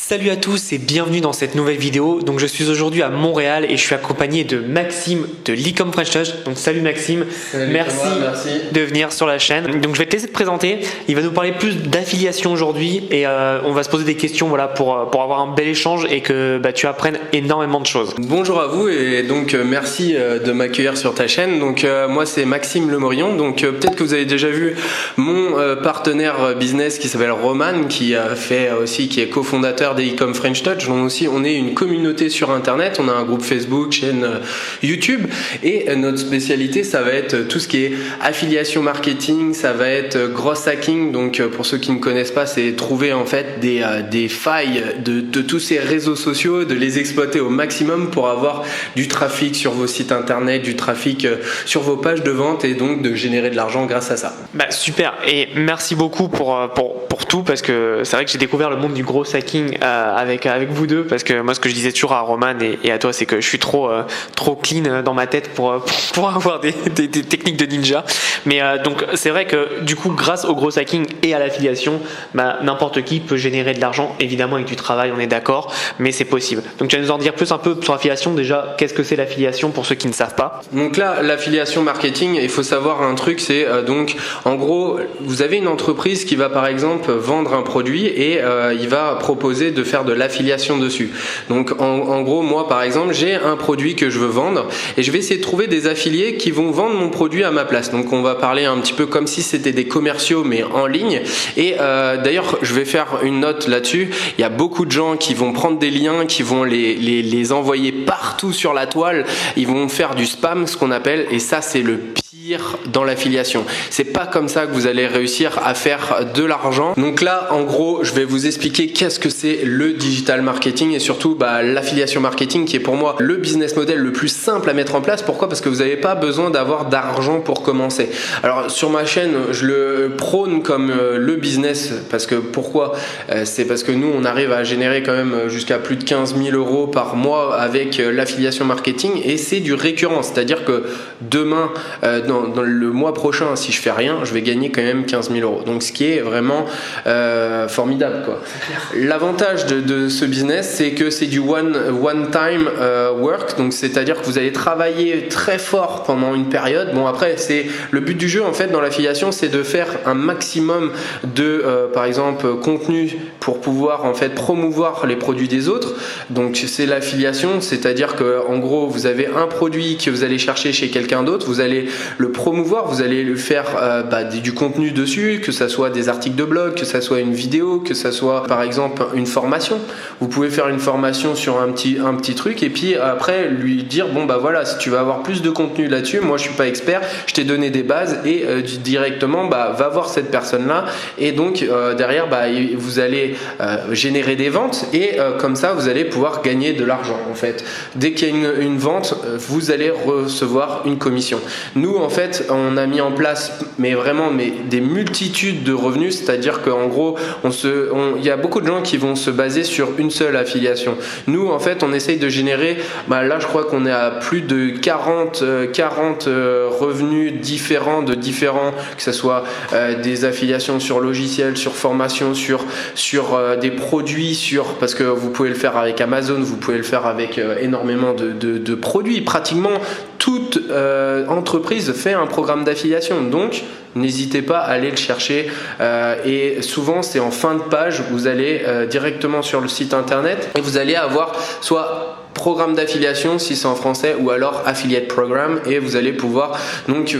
Salut à tous et bienvenue dans cette nouvelle vidéo. Donc je suis aujourd'hui à Montréal et je suis accompagné de Maxime de l'e-com French Touch. Donc salut Maxime, salut merci de venir sur la chaîne. Donc je vais te laisser te présenter. Il va nous parler plus d'affiliation aujourd'hui et on va se poser des questions pour avoir un bel échange et que tu apprennes énormément de choses. Bonjour à vous et donc merci de m'accueillir sur ta chaîne. Donc moi c'est Maxime Lemorillon. Donc peut-être que vous avez déjà vu mon partenaire business qui s'appelle Roman, qui est cofondateur des e-com French Touch. Donc aussi on est une communauté sur internet, on a un groupe Facebook, chaîne YouTube et notre spécialité ça va être tout ce qui est affiliation marketing, ça va être gross hacking. Donc pour ceux qui ne connaissent pas, c'est trouver en fait des failles de tous ces réseaux sociaux, de les exploiter au maximum pour avoir du trafic sur vos sites internet, du trafic sur vos pages de vente et donc de générer de l'argent grâce à ça. Super, et merci beaucoup pour tout, parce que c'est vrai que j'ai découvert le monde du gros hacking avec vous deux, parce que moi ce que je disais toujours à Roman et à toi, c'est que je suis trop clean dans ma tête pour avoir des techniques de ninja. Mais donc c'est vrai que du coup grâce au gros hacking et à l'affiliation, n'importe qui peut générer de l'argent, évidemment avec du travail, on est d'accord, mais c'est possible. Donc tu vas nous en dire plus un peu sur l'affiliation. Déjà, qu'est-ce que c'est l'affiliation pour ceux qui ne savent pas? Donc là, l'affiliation marketing, il faut savoir un truc, c'est donc en gros, vous avez une entreprise qui va par exemple vendre un produit et il va proposer de faire de l'affiliation dessus. Donc en gros, moi par exemple, j'ai un produit que je veux vendre et je vais essayer de trouver des affiliés qui vont vendre mon produit à ma place. Donc on va parler un petit peu comme si c'était des commerciaux mais en ligne. Et d'ailleurs, je vais faire une note là-dessus. Il y a beaucoup de gens qui vont prendre des liens, qui vont les envoyer partout sur la toile. Ils vont faire du spam, ce qu'on appelle, et ça c'est le pire dans l'affiliation. C'est pas comme ça que vous allez réussir à faire de l'argent. Donc là, en gros, je vais vous expliquer qu'est-ce que c'est le digital marketing et surtout l'affiliation marketing, qui est pour moi le business model le plus simple à mettre en place. Pourquoi? Parce que vous n'avez pas besoin d'avoir d'argent pour commencer. Alors sur ma chaîne, je le prône comme le business, parce que pourquoi? C'est parce que nous, on arrive à générer quand même jusqu'à plus de 15 000 euros par mois avec l'affiliation marketing, et c'est du récurrent. C'est-à-dire que demain, dans le mois prochain, si je fais rien, je vais gagner quand même 15 000 euros. Donc ce qui est vraiment formidable, quoi. L'avantage de ce business, c'est que c'est du one time work. Donc c'est-à-dire que vous allez travailler très fort pendant une période. Bon, après, c'est le but du jeu en fait dans l'affiliation, c'est de faire un maximum de par exemple contenu pour pouvoir en fait promouvoir les produits des autres. Donc c'est l'affiliation, c'est-à-dire que en gros, vous avez un produit que vous allez chercher chez quelqu'un d'autre, vous allez le promouvoir, vous allez le faire du contenu dessus, que ça soit des articles de blog, que ça soit une vidéo, que ça soit par exemple une formation. Vous pouvez faire une formation sur un petit truc et puis après lui dire voilà, si tu veux avoir plus de contenu là-dessus, moi je suis pas expert, je t'ai donné des bases et directement va voir cette personne-là, et donc derrière vous allez générer des ventes et comme ça vous allez pouvoir gagner de l'argent en fait. Dès qu'il y a une vente, vous allez recevoir une commission. Nous en fait on a mis en place des multitudes de revenus, c'est-à-dire qu'en gros il y a beaucoup de gens qui vont se baser sur une seule affiliation. Nous en fait on essaye de générer, là je crois qu'on est à plus de 40 revenus différents, que ce soit des affiliations sur logiciels, sur formation, sur des produits, parce que vous pouvez le faire avec Amazon, vous pouvez le faire avec énormément de produits. Pratiquement toute entreprise fait un programme d'affiliation, donc n'hésitez pas à aller le chercher et souvent c'est en fin de page, vous allez directement sur le site internet et vous allez avoir soit programme d'affiliation si c'est en français, ou alors affiliate program, et vous allez pouvoir donc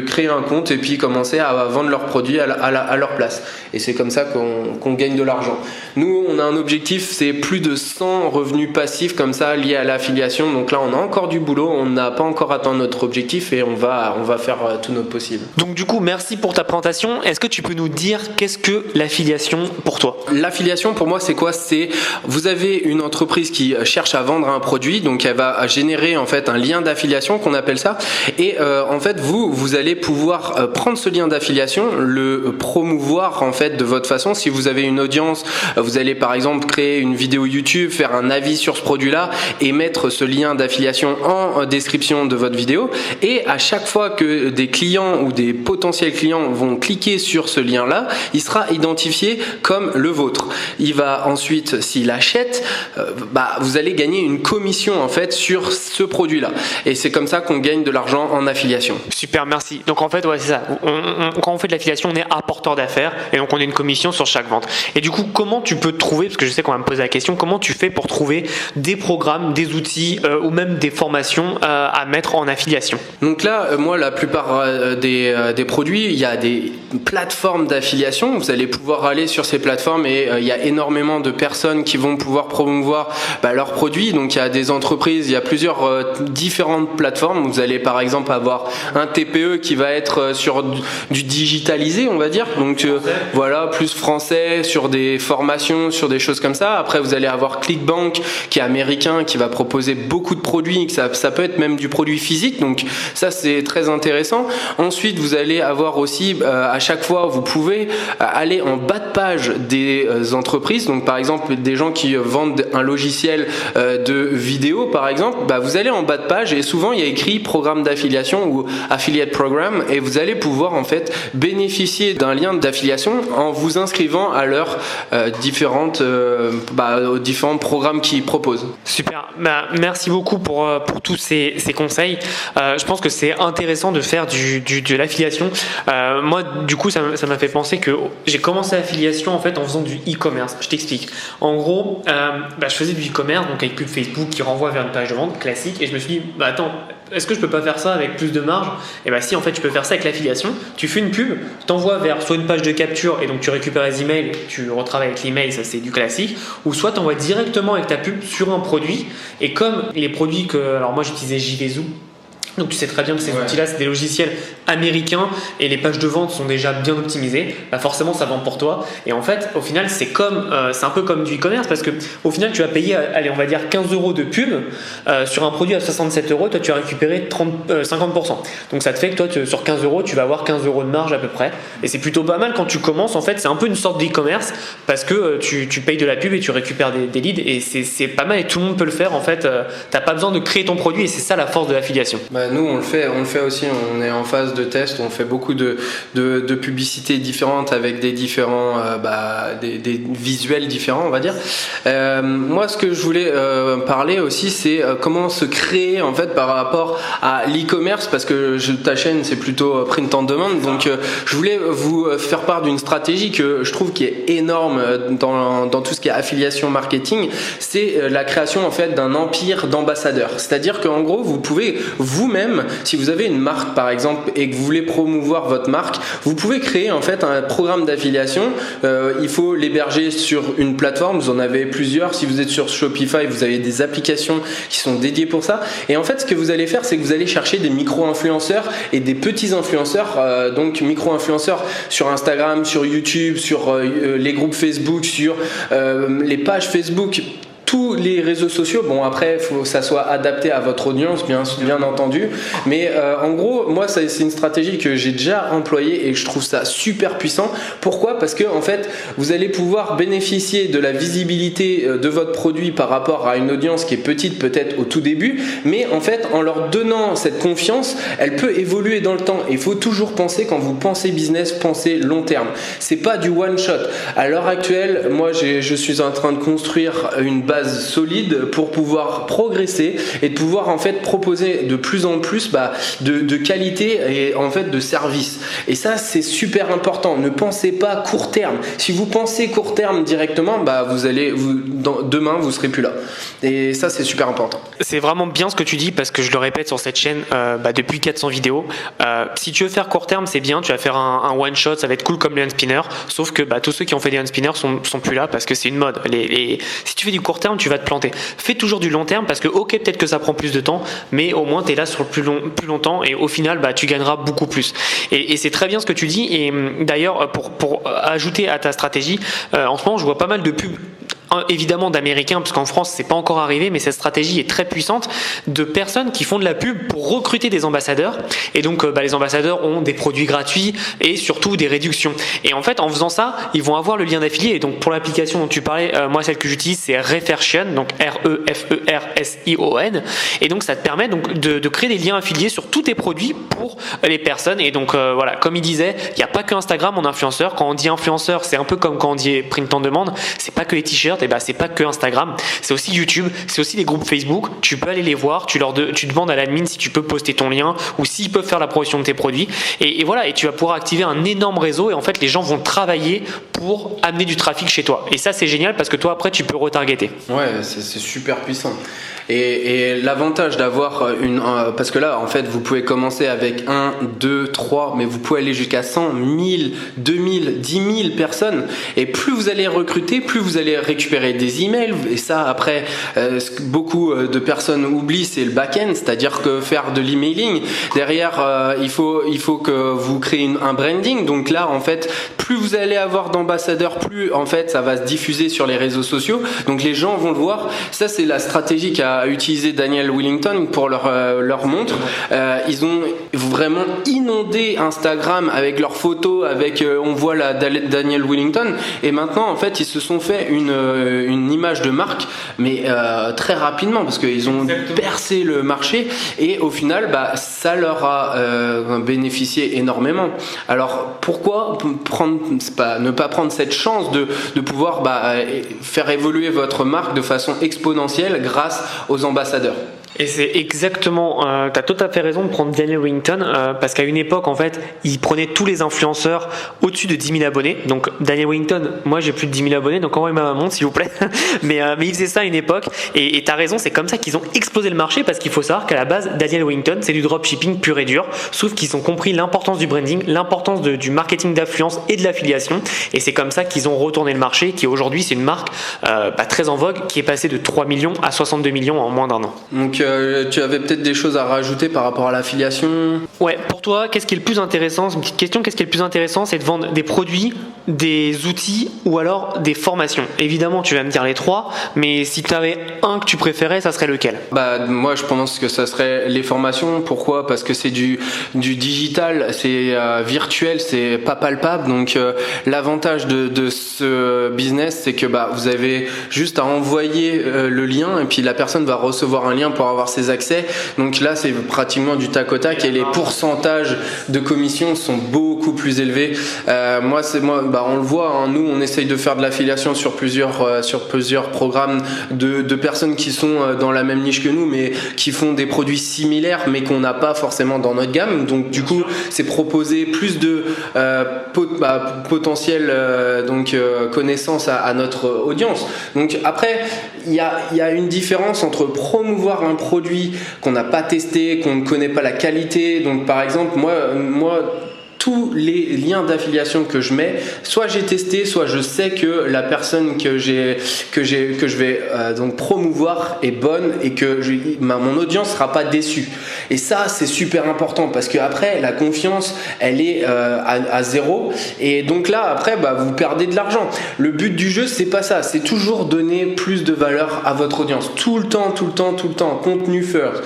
créer un compte et puis commencer à vendre leurs produits à leur place, et c'est comme ça qu'on gagne de l'argent. Nous on a un objectif, c'est plus de 100 revenus passifs comme ça liés à l'affiliation. Donc là on a encore du boulot, on n'a pas encore atteint notre objectif et on va faire tout notre possible. Donc du coup merci pour ta présentation. Est-ce que tu peux nous dire qu'est-ce que l'affiliation pour toi? L'affiliation pour moi c'est quoi? C'est vous avez une entreprise qui cherche à vendre un produit, donc elle va générer en fait un lien d'affiliation qu'on appelle ça, et en fait vous allez pouvoir prendre ce lien d'affiliation, le promouvoir en fait de votre façon. Si vous avez une audience, vous allez par exemple créer une vidéo YouTube, faire un avis sur ce produit-là et mettre ce lien d'affiliation en description de votre vidéo, et à chaque fois que des clients ou des potentiels clients vont cliquer sur ce lien-là, il sera identifié comme le vôtre. Il va ensuite, s'il achète, vous allez gagner une commission en fait sur ce produit-là, et c'est comme ça qu'on gagne de l'argent en affiliation. Super, merci. Donc en fait, ouais, c'est ça. Quand on fait de l'affiliation, on est apporteur d'affaires et donc on a une commission sur chaque vente. Et du coup, comment tu peux trouver, parce que je sais qu'on va me poser la question, comment tu fais pour trouver des programmes, des outils ou même des formations à mettre en affiliation? Donc là, moi, la plupart des produits, il y a des plateformes d'affiliation. Vous allez pouvoir aller sur ces plateformes et il y a énormément de personnes qui vont pouvoir promouvoir leurs produits. Donc il y a des entreprises, il y a plusieurs différentes plateformes. Vous allez par exemple avoir un TPE qui va être sur du digitalisé, on va dire. Donc voilà, plus français, sur des formations, sur des choses comme ça. Après, vous allez avoir ClickBank qui est américain, qui va proposer beaucoup de produits. Ça peut être même du produit physique. Donc ça, c'est très intéressant. Ensuite, vous allez avoir aussi, à chaque fois, vous pouvez aller en bas de page des entreprises. Donc par exemple, des gens qui vendent un logiciel de vidéo, par exemple, vous allez en bas de page et souvent il y a écrit programme d'affiliation ou affiliate program, et vous allez pouvoir en fait bénéficier d'un lien d'affiliation en vous inscrivant à leurs aux différents programmes qu'ils proposent. Super, merci beaucoup pour tous ces conseils. Je pense que c'est intéressant de faire de l'affiliation. Moi, du coup, ça m'a fait penser que j'ai commencé l'affiliation en fait en faisant du e-commerce. Je t'explique. En gros, je faisais du e-commerce, donc avec pub Facebook qui renvoie vers une page de vente classique, et je me suis dit, attends, est-ce que je peux pas faire ça avec plus de marge? Et si, en fait, tu peux faire ça avec l'affiliation. Tu fais une pub, t'envoies vers soit une page de capture et donc tu récupères les emails, tu retravailles avec l'email, ça c'est du classique, ou soit t'envoies directement avec ta pub sur un produit. Et comme les produits alors moi j'utilisais JVZoo, donc tu sais très bien que ces outils-là, c'est des logiciels américains et les pages de vente sont déjà bien optimisées. Forcément, ça vend pour toi. Et en fait, au final, c'est un peu comme du e-commerce, parce que au final, tu vas payer, allez, on va dire 15 € de pub sur un produit à 67 €. Toi, tu vas récupérer 50%. Donc ça te fait que toi, sur 15 €, tu vas avoir 15 € de marge à peu près. Et c'est plutôt pas mal quand tu commences. En fait, c'est un peu une sorte d'e-commerce parce que tu payes de la pub et tu récupères des leads. Et c'est pas mal et tout le monde peut le faire. En fait, t'as pas besoin de créer ton produit et c'est ça la force de l'affiliation. Nous, on le fait aussi. On est en phase de test. On fait beaucoup de publicités différentes avec des différents, des visuels différents, on va dire. Moi, ce que je voulais parler aussi, c'est comment se créer en fait par rapport à l'e-commerce, parce que ta chaîne, c'est plutôt print on demand. Donc, je voulais vous faire part d'une stratégie que je trouve qui est énorme dans tout ce qui est affiliation marketing. C'est la création en fait d'un empire d'ambassadeurs. C'est-à-dire qu'en gros, vous pouvez vous-même, si vous avez une marque par exemple et que vous voulez promouvoir votre marque, vous pouvez créer en fait un programme d'affiliation. Il faut l'héberger sur une plateforme. Vous en avez plusieurs. Si vous êtes sur Shopify, vous avez des applications qui sont dédiées pour ça. Et en fait, ce que vous allez faire, c'est que vous allez chercher des micro-influenceurs et des petits influenceurs. Donc micro-influenceurs sur Instagram, sur YouTube, sur les groupes Facebook, sur les pages Facebook. Tous les réseaux sociaux, après, il faut que ça soit adapté à votre audience, bien entendu. Mais en gros, moi, c'est une stratégie que j'ai déjà employée et je trouve ça super puissant. Pourquoi ? Parce que en fait, vous allez pouvoir bénéficier de la visibilité de votre produit par rapport à une audience qui est petite peut-être au tout début, mais en fait, en leur donnant cette confiance, elle peut évoluer dans le temps. Il faut toujours penser, quand vous pensez business, pensez long terme. C'est pas du one shot. À l'heure actuelle, moi, je suis en train de construire une base solide pour pouvoir progresser et de pouvoir en fait proposer de plus en plus de qualité et en fait de service. Et ça, c'est super important. Ne pensez pas court terme. Si vous pensez court terme directement, demain vous serez plus là. Et ça, c'est super important. C'est vraiment bien ce que tu dis, parce que je le répète sur cette chaîne depuis 400 vidéos. Si tu veux faire court terme, c'est bien. Tu vas faire un one shot, ça va être cool comme les hand spinners. Sauf que tous ceux qui ont fait des hand spinners sont plus là parce que c'est une mode. Si tu fais du court terme, tu vas te planter. Fais toujours du long terme, parce que peut-être que ça prend plus de temps, mais au moins tu es là sur plus longtemps et au final tu gagneras beaucoup plus. Et c'est très bien ce que tu dis. Et d'ailleurs, pour ajouter à ta stratégie, en ce moment je vois pas mal de pubs évidemment d'Américains, parce qu'en France c'est pas encore arrivé, mais cette stratégie est très puissante, de personnes qui font de la pub pour recruter des ambassadeurs. Et donc les ambassadeurs ont des produits gratuits et surtout des réductions. Et en fait, en faisant ça, ils vont avoir le lien d'affilié. Et donc pour l'application dont tu parlais, moi celle que j'utilise c'est Refersion, donc Refeversion. Et donc ça te permet donc de créer des liens affiliés sur tous tes produits pour les personnes. Et donc voilà, comme il disait, il n'y a pas que Instagram en influenceur. Quand on dit influenceur, c'est un peu comme quand on dit print on demand. C'est pas que les t-shirts, et c'est pas que Instagram, c'est aussi YouTube, c'est aussi les groupes Facebook. Tu peux aller les voir, tu demandes à l'admin si tu peux poster ton lien ou s'ils peuvent faire la promotion de tes produits. Et voilà, et tu vas pouvoir activer un énorme réseau. Et en fait, les gens vont travailler pour amener du trafic chez toi. Et ça, c'est génial parce que toi, après, tu peux retargeter. Ouais, c'est super puissant. Et l'avantage d'avoir parce que là en fait vous pouvez commencer avec 1, 2, 3, mais vous pouvez aller jusqu'à 100, 1000, 2000, 10 000 personnes, et plus vous allez recruter, plus vous allez récupérer des emails. Et ça après ce que beaucoup de personnes oublient, c'est le back-end, c'est-à-dire que faire de l'emailing derrière, il faut que vous créez un branding. Donc là en fait plus vous allez avoir d'ambassadeurs, plus en fait ça va se diffuser sur les réseaux sociaux, donc les gens vont le voir. Ça c'est la stratégie qu'a utilisé Daniel Willington pour leur montre. Ils ont vraiment inondé Instagram avec leurs photos, avec on voit la Daniel Willington, et maintenant en fait ils se sont fait une image de marque, mais très rapidement parce qu'ils ont percé le marché, et au final ça leur a bénéficié énormément. Alors pourquoi ne pas prendre cette chance de pouvoir faire évoluer votre marque de façon exponentielle grâce aux ambassadeurs? Et c'est exactement, tu as tout à fait raison de prendre Daniel Willington, parce qu'à une époque en fait il prenait tous les influenceurs au-dessus de 10 000 abonnés. Donc Daniel Willington, moi j'ai plus de 10 000 abonnés, donc envoyez ma montre s'il vous plaît. mais il faisait ça à une époque, et tu as raison, c'est comme ça qu'ils ont explosé le marché, parce qu'il faut savoir qu'à la base Daniel Willington c'est du dropshipping pur et dur, sauf qu'ils ont compris l'importance du branding, l'importance du marketing d'affluence et de l'affiliation, et c'est comme ça qu'ils ont retourné le marché, qui aujourd'hui c'est une marque très en vogue, qui est passée de 3 millions à 62 millions en moins d'un an. Donc tu avais peut-être des choses à rajouter par rapport à l'affiliation? Ouais, pour toi, qu'est-ce qui est le plus intéressant? C'est une petite question, qu'est-ce qui est le plus intéressant? C'est de vendre des produits, des outils ou alors des formations. Évidemment, tu vas me dire les trois, mais si tu avais un que tu préférais, ça serait lequel? Moi, je pense que ça serait les formations. Pourquoi? Parce que c'est du digital, c'est virtuel, c'est pas palpable. Donc, l'avantage de ce business, c'est que vous avez juste à envoyer le lien, et puis la personne va recevoir un lien pour avoir ses accès. Donc là, c'est pratiquement du tac au tac, et les pourcentages de commission sont beaucoup plus élevés. On le voit, hein, nous on essaye de faire de l'affiliation sur plusieurs programmes de personnes qui sont dans la même niche que nous, mais qui font des produits similaires, mais qu'on n'a pas forcément dans notre gamme. Donc du coup, c'est proposer plus de potentielles connaissances à notre audience. Donc après, il y a une différence entre promouvoir un produit qu'on n'a pas testé, qu'on ne connaît pas la qualité. Donc par exemple, moi tous les liens d'affiliation que je mets, soit j'ai testé, soit je sais que la personne que je vais donc promouvoir est bonne, et que mon audience sera pas déçue. Et ça, c'est super important, parce que après la confiance, elle est à zéro, et donc là après vous perdez de l'argent. Le but du jeu, c'est pas ça, c'est toujours donner plus de valeur à votre audience, tout le temps, contenu first.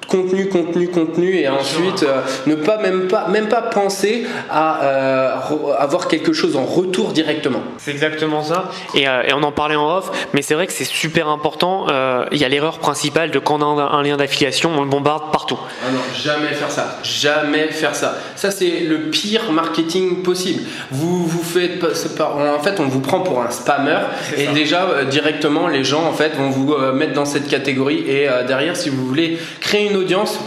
Contenu, et ensuite ne pas même pas penser à avoir quelque chose en retour directement. C'est exactement ça, et on en parlait en off, mais c'est vrai que c'est super important. Il y a l'erreur principale de quand on a un lien d'affiliation, on le bombarde partout. Ah non, jamais faire ça. Ça, c'est le pire marketing possible. Vous faites, en fait on vous prend pour un spammer, et déjà directement les gens en fait vont vous mettre dans cette catégorie, et derrière, si vous voulez créer une audience,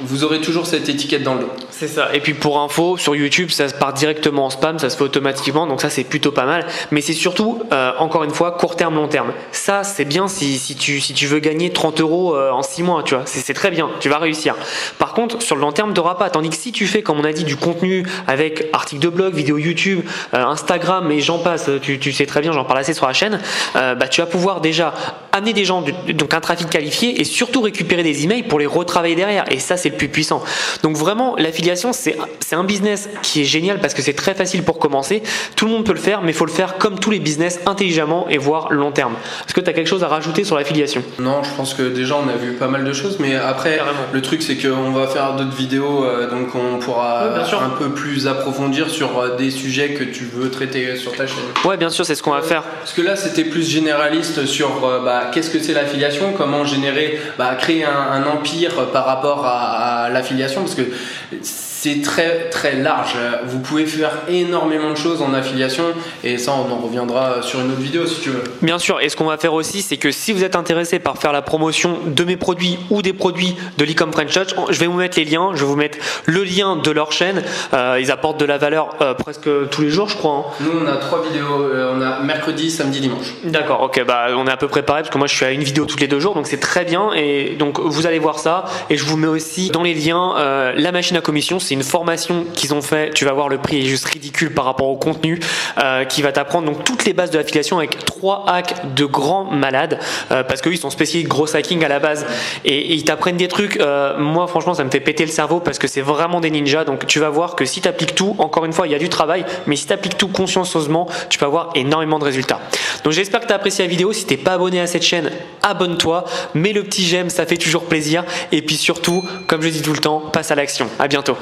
vous aurez toujours cette étiquette dans le dos. C'est ça. Et puis pour info, sur YouTube, ça se part directement en spam, ça se fait automatiquement, donc ça c'est plutôt pas mal. Mais c'est surtout, encore une fois, court terme, long terme. Ça c'est bien si tu veux gagner 30 € en 6 mois, tu vois. C'est très bien, tu vas réussir. Par Par contre, sur le long terme, tu n'auras pas. Tandis que si tu fais, comme on a dit, du contenu avec articles de blog, vidéos YouTube, Instagram et j'en passe, tu sais très bien, j'en parle assez sur la chaîne, tu vas pouvoir déjà amener des gens, donc un trafic qualifié, et surtout récupérer des emails pour les retravailler derrière. Et ça, c'est le plus puissant. Donc vraiment, l'affiliation, c'est un business qui est génial parce que c'est très facile pour commencer. Tout le monde peut le faire, mais il faut le faire comme tous les business, intelligemment et voire long terme. Est-ce que tu as quelque chose à rajouter sur l'affiliation? Non, je pense que déjà on a vu pas mal de choses, mais après, carrément, le truc c'est qu'on va faire d'autres vidéos, donc on pourra un peu plus approfondir sur des sujets que tu veux traiter sur ta chaîne. Ouais, bien sûr, c'est ce qu'on va faire. Parce que là, c'était plus généraliste sur qu'est-ce que c'est l'affiliation, comment générer, créer un empire par rapport à l'affiliation, parce que c'est très très large. Vous pouvez faire énormément de choses en affiliation et ça on en reviendra sur une autre vidéo si tu veux. Bien sûr, et ce qu'on va faire aussi, c'est que si vous êtes intéressé par faire la promotion de mes produits ou des produits de l'e-com French Touch, je vais vous mettre les liens, je vais vous mettre le lien de leur chaîne. Ils apportent de la valeur presque tous les jours, je crois. Nous on a 3 vidéos, on a mercredi, samedi, dimanche. D'accord, ok, on est à peu près pareil parce que moi je suis à une vidéo toutes les 2 jours, donc c'est très bien. Et donc vous allez voir ça, et je vous mets aussi dans les liens la machine à commission. C'est une formation qu'ils ont fait, tu vas voir, le prix est juste ridicule par rapport au contenu, qui va t'apprendre donc toutes les bases de l'affiliation avec 3 hacks de grands malades, parce qu'eux ils sont spécialistes gros hacking à la base, et ils t'apprennent des trucs, moi franchement ça me fait péter le cerveau parce que c'est vraiment des ninjas. Donc tu vas voir que si tu appliques tout, encore une fois il y a du travail, mais si tu appliques tout consciencieusement, tu vas avoir énormément de résultats. Donc j'espère que tu as apprécié la vidéo. Si tu n'es pas abonné à cette chaîne, abonne-toi, mets le petit j'aime, ça fait toujours plaisir, et puis surtout, comme je dis tout le temps, passe à l'action. À bientôt.